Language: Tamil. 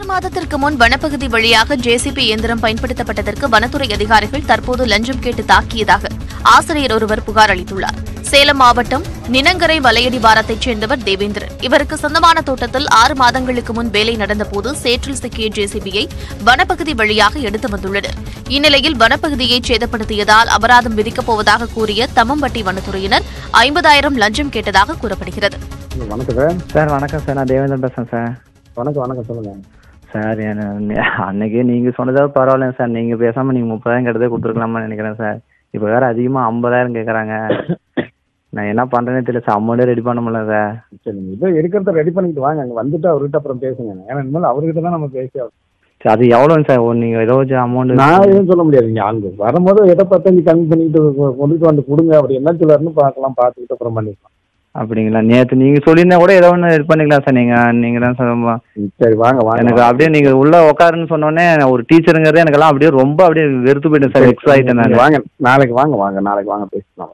6 மாதத்திற்கு முன் வனப்பகுதி வழியாக ஜேசிபி இயந்திரம் பயன்படுத்தப்பட்டதற்கு வனத்துறை அதிகாரிகள் தற்போது லஞ்சம் கேட்டு தாக்கியதாக ஆசிரியர் ஒருவர் புகார் அளித்துள்ளார். சேலம் மாவட்டம் நினங்கரை வலையடி வாரத்தைச் சேர்ந்தவர் தேவேந்திரன். இவருக்கு சொந்தமான தோட்டத்தில் 6 மாதங்களுக்கு முன் வேலை நடந்தபோது சேற்றில் சிக்கிய ஜேசிபியை வனப்பகுதி வழியாக எடுத்து வந்துள்ளனர். இந்நிலையில் வனப்பகுதியை சேதப்படுத்தியதால் அபராதம் விதிக்கப் போவதாக கூறிய தம்மம்பட்டி வனத்துறையினர் 50,000 லஞ்சம் கேட்டதாக கூறப்படுகிறது. வணக்கம் சார். வணக்கம் சார், நான் தேவேந்திரன் பேசுறேன் சார். வணக்கம் சொல்லுங்க சார். அன்னைக்கே நீங்க சொன்னதாவது பரவாயில்ல சார். நீங்க பேசாம நீங்க 30,000 கிட்டதே கொடுத்துருக்கலாம்னு நினைக்கிறேன் சார். இப்ப வேற அதிகமா 50,000 கேட்கறாங்க. நான் என்ன பண்றேன்னு தெரியல சார். அமௌண்டே ரெடி பண்ண முடியல சார். சரி, நீங்க இதோ இருக்கிறத ரெடி பண்ணிட்டு வாங்க, அங்க வந்துட்டு அவர்கிட்ட அப்புறம் பேசுங்க. ஏன்னா இனிமேல் அவர்கிட்ட தான் நம்ம பேசி சார். அது எவ்வளோங்க சார்? நீங்க ஏதாச்சும் அமௌண்ட் நான் எதுவும் சொல்ல முடியாது. நீங்க அங்க வரும்போது எதை பார்த்து கம்மி பண்ணிட்டு கொண்டுட்டு வந்து கொடுங்க. அப்படி என்ன சொல்லுன்னு பார்க்கலாம், பார்த்துக்கிட்டு அப்புறம் பண்ணிக்கலாம். அப்படிங்களா? நேற்று நீங்க சொல்லியிருந்தா கூட ஏதோ ஒன்று இது பண்ணிக்கலாம் சார். நீங்க தான் சார். சரி வாங்க. எனக்கு அப்படியே நீங்க உள்ள உட்காருன்னு சொன்னோடனே ஒரு டீச்சருங்கிறது எனக்கெல்லாம் அப்படியே ரொம்ப அப்படியே வெறுத்து போயிட்டேன் சார். எக்ஸ் ஆயிட்டேன் நான். வாங்க நாளைக்கு வாங்க பேசலாம்.